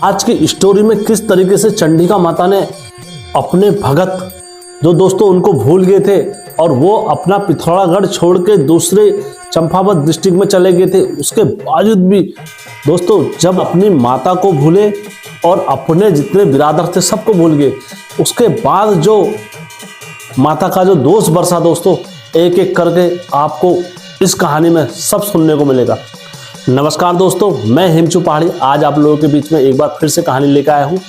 आज की स्टोरी में किस तरीके से चंडिका माता ने अपने भगत जो दोस्तों उनको भूल गए थे और वो अपना पिथौरागढ़ छोड़ के दूसरे चंपावत डिस्ट्रिक्ट में चले गए थे, उसके बावजूद भी दोस्तों जब अपनी माता को भूले और अपने जितने बिरादर थे सबको भूल गए, उसके बाद जो माता का जो दोष बरसा दोस्तों, एक एक करके आपको इस कहानी में सब सुनने को मिलेगा। नमस्कार दोस्तों, मैं हिमचू पहाड़ी आज आप लोगों के बीच में एक बार फिर से कहानी लेकर आया हूँ।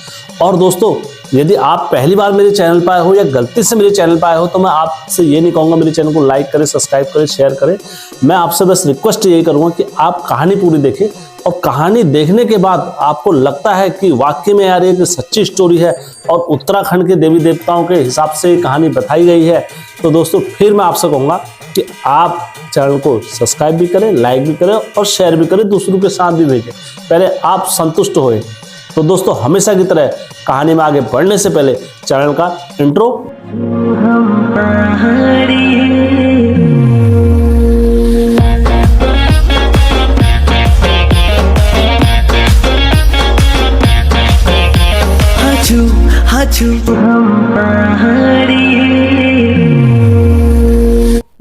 और दोस्तों यदि आप पहली बार मेरे चैनल पर आए हो या गलती से मेरे चैनल पर आए हो तो मैं आपसे ये नहीं कहूँगा मेरे चैनल को लाइक करें, सब्सक्राइब करें, शेयर करें। मैं आपसे बस रिक्वेस्ट यही करूँगा कि आप कहानी पूरी देखें और कहानी देखने के बाद आपको लगता है कि वाकई में यार ये सच्ची स्टोरी है और उत्तराखंड के देवी देवताओं के हिसाब से ये कहानी बताई गई है, तो दोस्तों फिर मैं आपसे कहूँगा कि आप चैनल को सब्सक्राइब भी करें, लाइक भी करें और शेयर भी करें, दूसरों के साथ भी भेजें। पहले आप संतुष्ट होए। तो दोस्तों हमेशा की तरह कहानी में आगे बढ़ने से पहले चैनल का इंट्रो।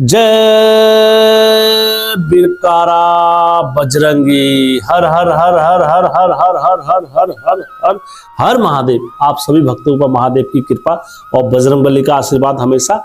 जय बिरकारा बजरंगी, हर हर हर हर हर हर हर हर हर हर हर हर हर महादेव। आप सभी भक्तों पर महादेव की कृपा और बजरंगबली का आशीर्वाद हमेशा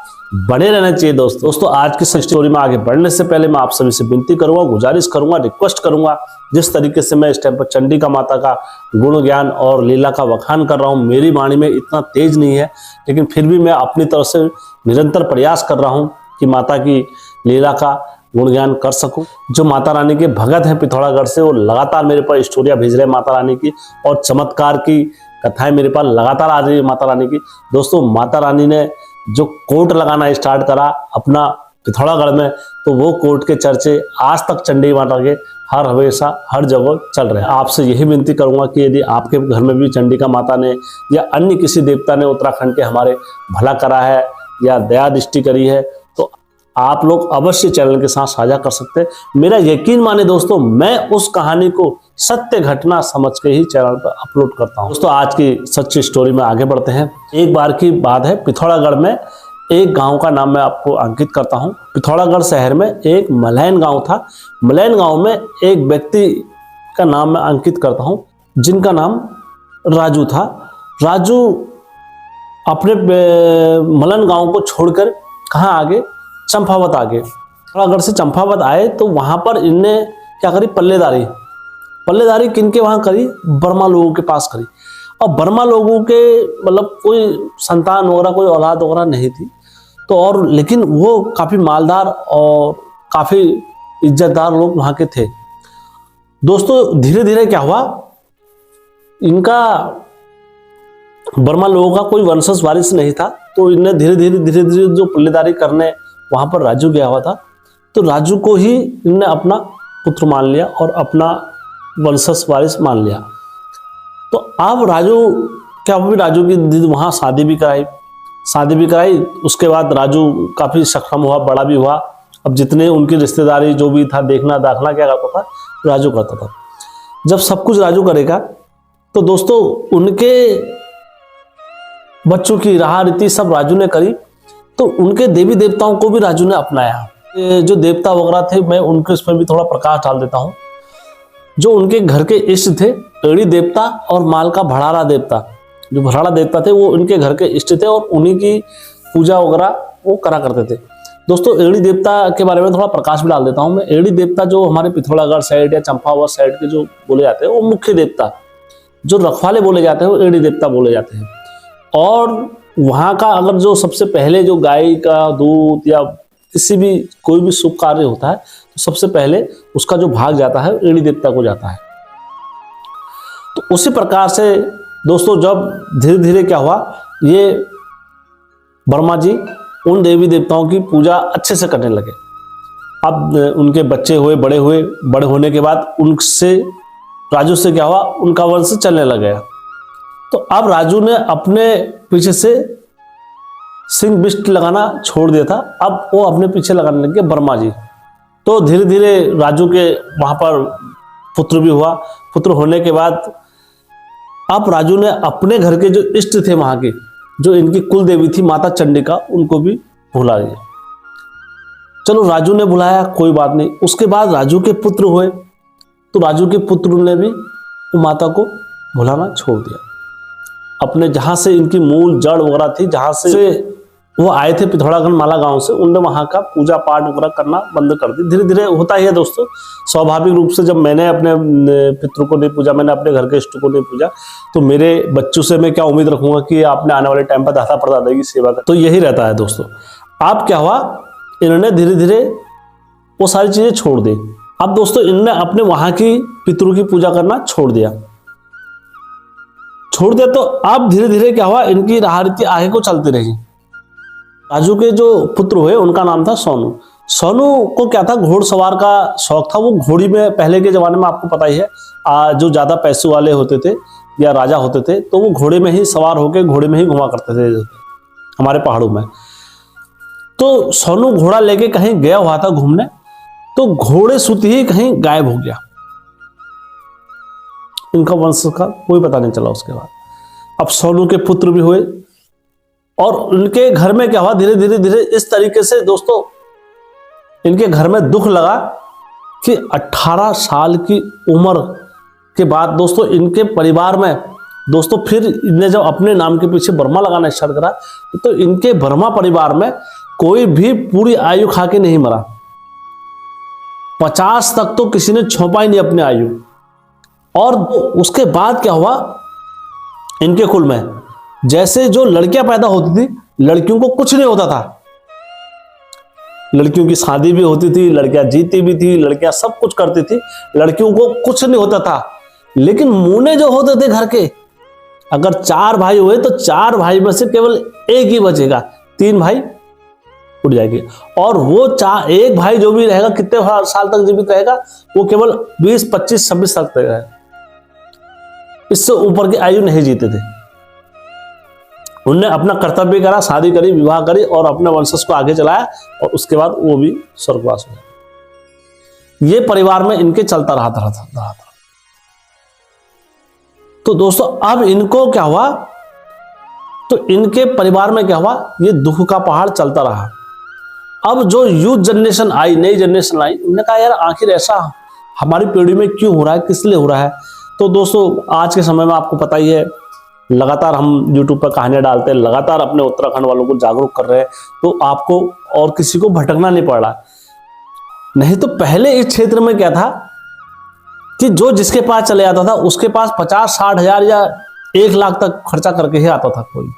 बने रहना चाहिए। दोस्तों आज की स्टोरी में आगे बढ़ने से पहले मैं आप सभी से विनती करूंगा, गुजारिश करूंगा, रिक्वेस्ट करूंगा, जिस तरीके से मैं इस टाइम पर चंडिका माता का गुण ज्ञान और लीला का बखान कर रहा हूं, मेरी वाणी में इतना तेज नहीं है, लेकिन फिर भी मैं अपनी तरफ से निरंतर प्रयास कर रहा हूं कि माता की लीला का गुण ज्ञान कर सकूं। जो माता रानी के भगत हैं पिथौरागढ़ से, वो लगातार मेरे पास स्टोरियां भेज रहे हैं माता रानी की और चमत्कार की कथाएं मेरे पास लगातार आ रही है माता रानी की। दोस्तों माता रानी ने जो कोर्ट लगाना स्टार्ट करा अपना पिथौरागढ़ में, तो वो कोर्ट के चर्चे आज तक चंडी माता के हर हमेशा हर जगह चल रहे हैं। आपसे यही विनती करूंगा कि यदि आपके घर में भी चंडिका माता ने या अन्य किसी देवता ने उत्तराखंड के हमारे भला करा है या दया दृष्टि करी है, तो आप लोग अवश्य चैनल के साथ साझा कर सकते हैं। मेरा यकीन माने दोस्तों, मैं उस कहानी को सत्य घटना समझ के ही चैनल पर अपलोड करता हूं। दोस्तों आज की सच्ची स्टोरी में आगे बढ़ते हैं। एक बार की बात है, पिथौरागढ़ में एक गांव का नाम मैं आपको अंकित करता हूं। पिथौरागढ़ शहर में एक मलैन गांव था। मलैन गांव में एक व्यक्ति का नाम मैं अंकित करता हूं जिनका नाम राजू था। राजू अपने मलैन गांव को छोड़कर कहाँ आगे, चंपावत आगे। पिथौरागढ़ से चंपावत आए तो वहां पर इनने क्या करी, पल्लेदारी किनके वहां करी, बर्मा लोगों के पास करी। और बर्मा लोगों के मतलब कोई संतान वगैरह, कोई औलाद वगैरह नहीं थी, तो और लेकिन वो काफी मालदार और काफी इज्जतदार लोग वहां के थे। दोस्तों धीरे धीरे क्या हुआ, इनका बर्मा लोगों का कोई वंशज वारिस नहीं था, तो इन्हें धीरे धीरे जो पल्लेदारी करने वहां पर राजू गया हुआ था, तो राजू को ही इनने अपना पुत्र मान लिया और अपना वंशज वारिस मान लिया। तो अब राजू क्या हुआ, राजू की वहां शादी भी कराई। उसके बाद राजू काफी सक्षम हुआ, बड़ा भी हुआ। अब जितने उनकी रिश्तेदारी जो भी था, देखना दाखना क्या करता था, राजू करता था। जब सब कुछ राजू करेगा तो दोस्तों उनके बच्चों की राह रीति सब राजू ने करी, तो उनके देवी देवताओं को भी राजू ने अपनाया। जो देवता वगैरह थे, मैं उनके उसमें भी थोड़ा प्रकाश डाल देता हूँ। जो उनके घर के इष्ट थे, एड़ी देवता और माल का भड़ारा देवता, जो भड़ारा देवता थे वो उनके घर के इष्ट थे और उन्हीं की पूजा वगैरह वो करा करते थे। दोस्तों एड़ी देवता के बारे में थोड़ा प्रकाश भी डाल देता हूँ मैं। एड़ी देवता जो हमारे पिथौरागढ़ साइड या चंपावत साइड के जो बोले जाते हैं, वो मुख्य देवता जो रखवाले बोले जाते हैं वो एड़ी देवता बोले जाते हैं। और वहाँ का अगर जो सबसे पहले जो गाय का दूध या किसी भी कोई भी शुभ कार्य होता है, तो सबसे पहले उसका जो भाग जाता है एड़ी देवता को जाता है। तो उसी प्रकार से दोस्तों जब धीरे धीरे क्या हुआ, ये वर्मा जी उन देवी देवताओं की पूजा अच्छे से करने लगे। अब उनके बच्चे हुए, बड़े होने के बाद उनसे राजू से क्या हुआ, उनका वंश चलने लग गया। तो अब राजू ने अपने पीछे से सिंह बिष्ट लगाना छोड़ दिया था, अब वो अपने पीछे लगाने लगे वर्मा जी। तो धीरे धीरे राजू के वहां पर पुत्र भी हुआ। पुत्र होने के बाद अब राजू ने अपने घर के जो इष्ट थे वहां के, जो इनकी कुल देवी थी माता चंडिका, उनको भी बुला लिया। चलो राजू ने बुलाया, कोई बात नहीं। उसके बाद राजू के पुत्र हुए, तो राजू के पुत्र ने भी माता को बुलाना छोड़ दिया। अपने जहां से इनकी मूल जड़ वगैरह थी, जहां से वो आए थे पिथौरागढ़ माला गांव से, उनने वहां का पूजा पाठ वगैरह करना बंद कर दी। धीरे धीरे होता ही है दोस्तों, स्वाभाविक रूप से जब मैंने अपने पितरों को नहीं पूजा, मैंने अपने घर के इष्ट को नहीं पूजा, तो मेरे बच्चों से मैं क्या उम्मीद रखूंगा कि आपने आने वाले टाइम पर दादा परदादा की सेवा कर। तो यही रहता है दोस्तों। अब क्या हुआ, इन्होंने धीरे धीरे वो सारी चीजें छोड़ दी। अब दोस्तों इन्होंने अपने वहां की पितरों की पूजा करना छोड़ दिया। तो अब धीरे धीरे क्या हुआ, इनकी राह रीति आगे को चलती रही। राजू के जो पुत्र हुए उनका नाम था सोनू। सोनू को क्या था, घोड़सवार का शौक था। वो घोड़ी में, पहले के जमाने में आपको पता ही है, जो ज्यादा पैसे वाले होते थे या राजा होते थे, तो वो घोड़े में ही सवार होकर घोड़े में ही घुमा करते थे हमारे पहाड़ों में। तो सोनू घोड़ा लेके कहीं गया हुआ था घूमने, तो घोड़े सुती ही कहीं गायब हो गया। इनका वंश का कोई पता नहीं चला उसके बाद। अब सोनू के पुत्र भी हुए, और उनके घर में क्या हुआ, धीरे धीरे धीरे इस तरीके से दोस्तों इनके घर में दुख लगा कि 18 साल की उम्र के बाद दोस्तों इनके परिवार में दोस्तों फिर इन्हें जब अपने नाम के पीछे वर्मा लगाना स्टार्ट करा, तो इनके वर्मा परिवार में कोई भी पूरी आयु खा के नहीं मरा। 50 तक तो किसी ने छोपा ही नहीं अपनी आयु। और उसके बाद क्या हुआ, इनके कुल में जैसे जो लड़कियां पैदा होती थी, लड़कियों को कुछ नहीं होता था। लड़कियों की शादी भी होती थी, लड़कियां जीती भी थी, लड़कियां सब कुछ करती थी, लड़कियों को कुछ नहीं होता था। लेकिन मुन्ने जो होते थे घर के, अगर 4 भाई हुए तो 4 भाई में से केवल एक ही बचेगा, 3 भाई उड़ जाएंगे। और वो एक भाई जो भी रहेगा, कितने साल तक जीवित रहेगा, वो केवल 20, 25, 26 तक रहेगा। इससे ऊपर की आयु नहीं जीते थे। उनने अपना कर्तव्य करा, शादी करी, विवाह करी और अपने वंशज को आगे चलाया, और उसके बाद वो भी स्वर्गवास हो गया। ये परिवार में इनके चलता रहा। तो दोस्तों अब इनको क्या हुआ, तो इनके परिवार में क्या हुआ, ये दुख का पहाड़ चलता रहा। अब जो यूथ जनरेशन आई, नई जनरेशन आई, उन्होंने कहा यार आखिर ऐसा हमारी पीढ़ी में क्यों हो रहा है, किस लिए हो रहा है। तो दोस्तों आज के समय में आपको पता ही है, लगातार हम YouTube पर कहानियां डालते हैं, लगातार अपने उत्तराखंड वालों को जागरूक कर रहे हैं, तो आपको और किसी को भटकना नहीं पड़ रहा। नहीं तो पहले इस क्षेत्र में क्या था कि जो जिसके पास चले जाता था, उसके पास 50-60 हजार या 1 लाख तक खर्चा करके ही आता था कोई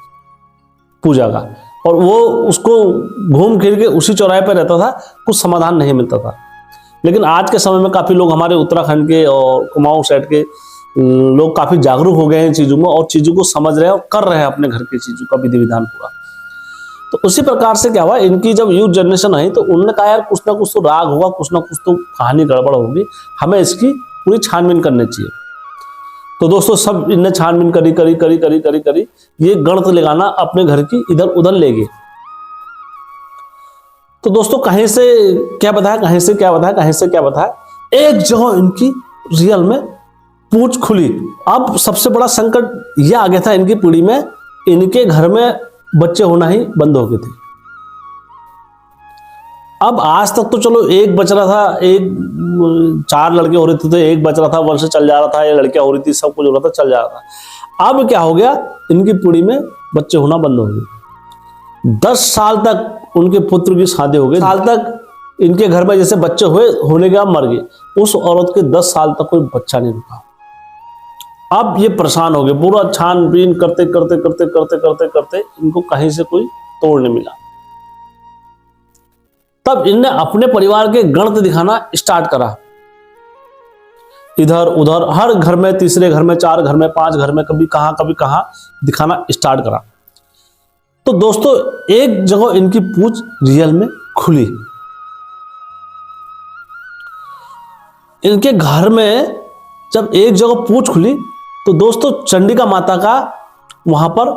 पूजा का, और वो उसको घूम फिर के उसी चौराहे पर रहता था, कुछ समाधान नहीं मिलता था। लेकिन आज के समय में काफी लोग हमारे उत्तराखंड के और कुमाऊं साइड के लोग काफी जागरूक हो गए हैं चीजों में, और चीजों को समझ रहे हैं और कर रहे हैं अपने घर की चीजों का विधि विधान पूरा। तो उसी प्रकार से क्या हुआ, इनकी जब यूथ जनरेशन आई, तो उन्होंने कहा यार कुछ ना कुछ तो राग होगा, कुछ ना कुछ तो कहानी गड़बड़ होगी, हमें इसकी पूरी छानबीन करनी चाहिए। तो दोस्तों सब इनने छानबीन करी, ये गणित लगाना अपने घर की इधर उधर ले गए। तो दोस्तों कहीं से क्या बताया, कहीं से क्या बताया, कहीं से क्या बताया, एक जगह इनकी रियल में पूंछ खुली। अब सबसे बड़ा संकट यह आ गया था इनकी पीढ़ी में, इनके घर में बच्चे होना ही बंद हो गए थे। अब आज तक तो चलो एक बच रहा था, 4 लड़के हो रहे थे तो एक बच रहा था, वंश चल जा रहा था, ये लड़कियां हो रही थी, सब कुछ हो रहा था, चल जा रहा था। अब क्या हो गया, इनकी पीढ़ी में बच्चे होना बंद हो गए। 10 साल तक उनके पुत्र की शादी हो गई, साल तक इनके घर में जैसे बच्चे हुए, होने के बाद मर गए। उस औरत के 10 साल तक कोई बच्चा नहीं रुका। अब ये परेशान हो गए, पूरा छानबीन करते इनको कहीं से कोई तोड़ नहीं मिला। तब इनने अपने परिवार के गणित दिखाना स्टार्ट करा, इधर उधर, हर घर में, तीसरे घर में, 4 घर में, 5 घर में, कभी कहां दिखाना स्टार्ट करा। तो दोस्तों एक जगह इनकी पूंछ रियल में खुली। इनके घर में जब एक जगह पूंछ खुली, तो दोस्तों चंडिका माता का वहां पर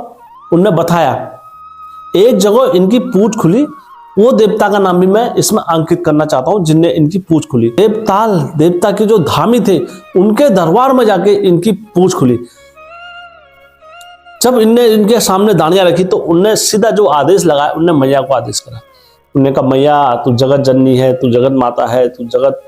उनने बताया, एक जगह इनकी पूंछ खुली, वो देवता का नाम भी मैं इसमें अंकित करना चाहता हूं जिनने इनकी पूंछ खुली। देवता के जो धामी थे, उनके दरबार में जाके इनकी पूंछ खुली। जब इनने इनके सामने दानियां रखी तो उनने सीधा जो आदेश लगाया, उनने मैया को आदेश करा। उनने कहा मैया तू जगत जननी है, तू जगत माता है, तू जगत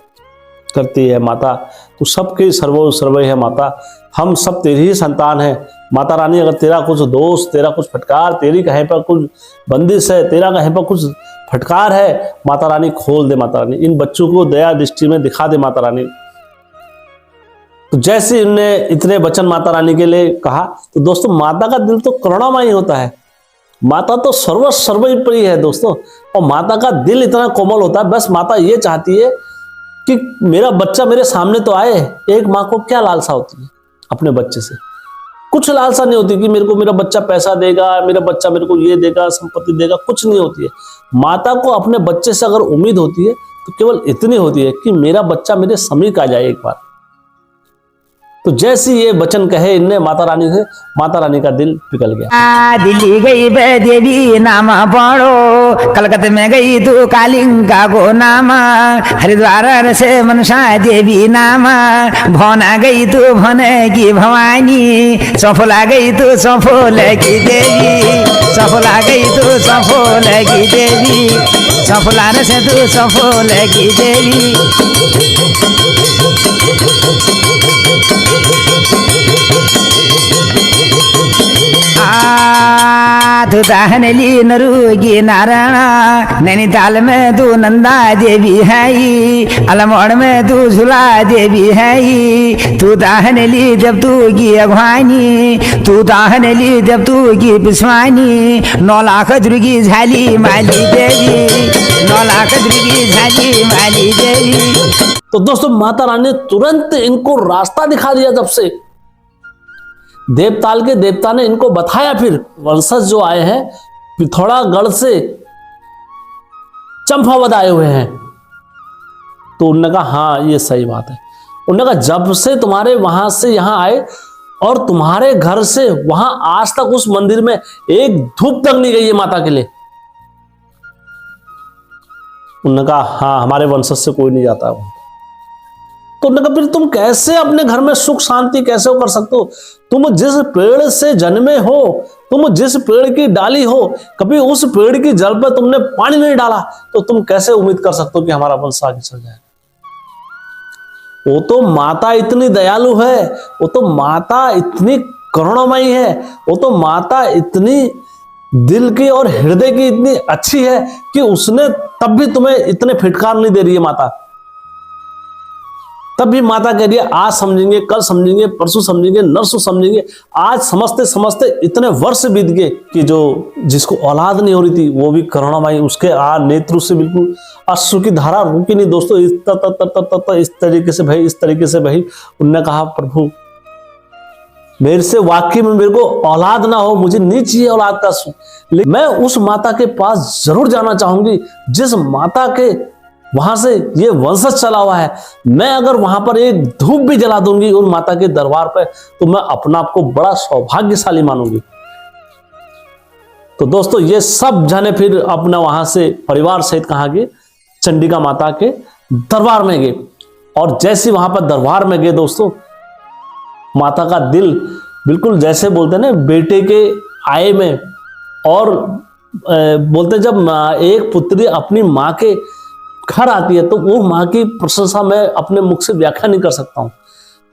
करती है माता, तू सबके सर्वो सर्वय है माता, हम सब तेरी ही संतान है माता रानी। अगर तेरा कुछ दोष, तेरा कुछ फटकार, तेरी कहीं पर कुछ बंदिश है, तेरा कहीं पर कुछ फटकार है, माता रानी खोल दे माता रानी, इन बच्चों को दया दृष्टि में दिखा दे माता रानी। तो जैसे इनने इतने वचन माता रानी के लिए कहा, तो दोस्तों माता का दिल तो करुणामय होता है, माता तो सर्वोपरि है दोस्तों, और माता का दिल इतना कोमल होता है। बस माता ये चाहती है कि मेरा बच्चा मेरे सामने तो आए। एक माँ को क्या लालसा होती है अपने बच्चे से? कुछ लालसा नहीं होती कि मेरे को मेरा बच्चा पैसा देगा, मेरा बच्चा मेरे को ये देगा, संपत्ति देगा, कुछ नहीं होती है। माता को अपने बच्चे से अगर उम्मीद होती है तो केवल इतनी होती है कि मेरा बच्चा मेरे समीप आ जाए एक बार। तो जैसे ये वचन कहे इनने माता रानी से, माता रानी का दिल पिघल गया। दिल्ली गई देवी नाम पढ़ो, कलकत्ते में गई तू कालिंगा को नाम, हरिद्वार से मनसा देवी नाम, भौना गई तू भौने की भवानी, सफोला गई तू सफोल की देवी, सफोला गई तू सफोल की देवी, सफोला से तू सफोल की देवी। तू दाहनली नरूगी नारायण, नैनीताल में तू नंदा देवी है, अलमोड़ में तू झूला देवी है, तू दाहनली जब तू की अगवानी, तू दाहनली जब तू की पिछवानी, 9 लाख दुर्गी झाली माली देवी, 9 लाख दुर्गी झाली माली देवी। तो दोस्तों माता रानी ने तुरंत इनको रास्ता दिखा दिया। जब से देवताल के देवता ने इनको बताया, फिर वंशज जो आए हैं पिथौरागढ़ से चंपावत आए हुए हैं, तो उन्होंने कहा हाँ ये सही बात है। उन्होंने कहा जब से तुम्हारे वहां से यहां आए और तुम्हारे घर से वहां आज तक उस मंदिर में एक धूप तक नहीं गई है माता के लिए। उन्होंने कहा हाँ हमारे वंशज से कोई नहीं जाता है। तो उन्होंने कहा फिर तुम कैसे अपने घर में सुख शांति कैसे कर सकते हो? तुम जिस पेड़ से जन्मे हो, तुम जिस पेड़ की डाली हो, कभी उस पेड़ की जड़ पर तुमने पानी नहीं डाला, तो तुम कैसे उम्मीद कर सकते हो कि हमारा वंश आगे चल जाएगा? वो तो माता इतनी दयालु है, वो तो माता इतनी करुणामयी है, वो तो माता इतनी दिल की और हृदय की इतनी अच्छी है कि उसने तब भी तुम्हें इतने फिटकार नहीं दे रही है माता। तब भी माता कह रही है आज समझेंगे, कल समझेंगे, परसों समझेंगे, नरसों समझेंगे। आज समझते समझते इतने वर्ष बीत गए कि जो जिसको औलाद नहीं हो रही थी वो भी करुणामयी उसके नेत्र से बिल्कुल अश्रु की धारा रुकी नहीं दोस्तों। इस तरीके से भाई, इस तरीके से भाई उनने कहा प्रभु मेरे से वाकई में मेरे को औलाद ना हो, मुझे नहीं चाहिए औलाद का सुख, लेकिन मैं उस माता के पास जरूर जाना चाहूंगी जिस माता के वहां से ये वंशज चला हुआ है। मैं अगर वहां पर एक धूप भी जला दूंगी उन माता के दरबार पर तो मैं अपना आप को बड़ा सौभाग्यशाली मानूंगी। तो दोस्तों ये सब जने फिर अपना वहां से परिवार सहित कहाँ गए? चंडिका माता के दरबार में गए। और जैसे वहां पर दरबार में गए दोस्तों, माता का दिल बिल्कुल जैसे बोलते हैं ना बेटे के आए में, और बोलते जब एक पुत्री अपनी माँ के घर आती है तो वो माँ की प्रशंसा मैं अपने मुख से व्याख्या नहीं कर सकता हूँ।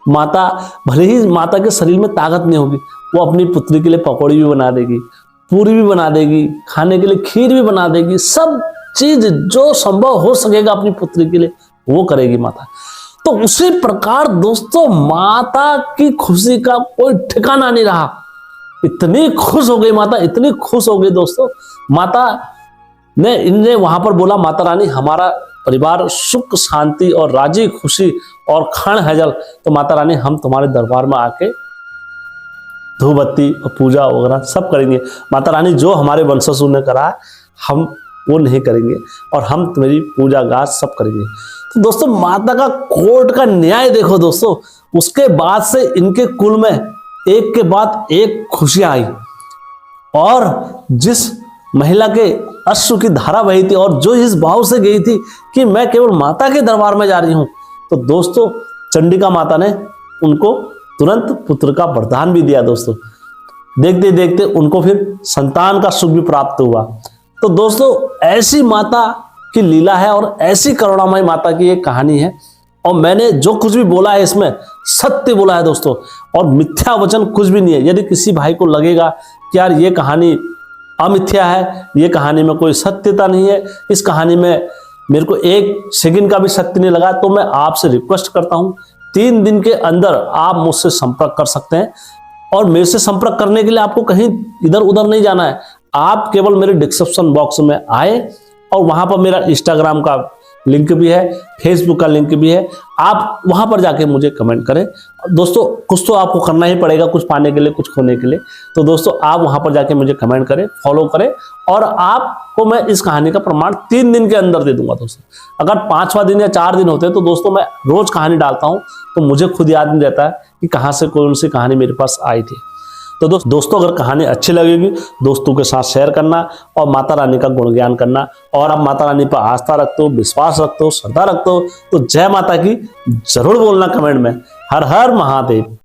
माता भले ही माता के शरीर में ताकत नहीं होगी, वो अपनी पुत्री के लिए पकौड़ी भी बना देगी, पूरी भी बना देगी, खाने के लिए खीर भी बना देगी, सब चीज जो संभव हो सकेगा अपनी पुत्री के लिए वो करेगी माता। तो उसी प्रकार दोस्तों माता की खुशी का कोई ठिकाना नहीं रहा। इतनी खुश हो गई माता, इतनी खुश हो गई दोस्तों। माता ने इनने वहां पर बोला माता रानी हमारा परिवार सुख शांति और राजी खुशी और खान है जल, तो माता रानी हम तुम्हारे दरबार में आके धूप बत्ती और पूजा वगैरह सब करेंगे। माता रानी जो हमारे वंशजों ने करा हम वो नहीं करेंगे और हम तुम्हारी पूजा गाज सब करेंगे। तो दोस्तों माता का कोर्ट का न्याय देखो दोस्तों। उसके बाद से इनके कुल में एक के बाद एक खुशियां आई, और जिस महिला के अश्रु की धारा बही थी और जो इस भाव से गई थी कि मैं केवल माता के दरबार में जा रही हूं, तो दोस्तों चंडिका माता ने उनको तुरंत पुत्र का वरदान भी दिया दोस्तों। देखते देखते उनको फिर संतान का सुख भी प्राप्त हुआ। तो दोस्तों ऐसी माता की लीला है और ऐसी करुणामयी माता की एक कहानी है, और मैंने जो कुछ भी बोला है इसमें सत्य बोला है दोस्तों, और मिथ्या वचन कुछ भी नहीं है। यदि किसी भाई को लगेगा कि यार ये कहानी अमिथ्या है, ये कहानी में कोई सत्यता नहीं है, इस कहानी में मेरे को एक सेकंड का भी सत्य नहीं लगा, तो मैं आपसे रिक्वेस्ट करता हूं 3 दिन के अंदर आप मुझसे संपर्क कर सकते हैं। और मेरे से संपर्क करने के लिए आपको कहीं इधर उधर नहीं जाना है, आप केवल मेरे डिस्क्रिप्शन बॉक्स में आए और वहां पर मेरा इंस्टाग्राम का लिंक भी है, फेसबुक का लिंक भी है, आप वहां पर जाके मुझे कमेंट करें। दोस्तों कुछ तो आपको करना ही पड़ेगा, कुछ पाने के लिए, कुछ खोने के लिए। तो दोस्तों आप वहां पर जाके मुझे कमेंट करें, फॉलो करें, और आपको मैं इस कहानी का प्रमाण 3 दिन के अंदर दे दूंगा दोस्तों। अगर 5वां दिन या 4 दिन होते हैं तो दोस्तों मैं रोज कहानी डालता हूं, तो मुझे खुद याद नहीं रहता है कि कहां से कौन सी कहानी मेरे पास आई थी। तो दोस्तों अगर कहानी अच्छी लगेगी दोस्तों के साथ शेयर करना और माता रानी का गुणगान करना। और आप माता रानी पर आस्था रखते हो, विश्वास रखते हो, श्रद्धा रखते हो, तो जय माता की जरूर बोलना कमेंट में। हर हर महादेव।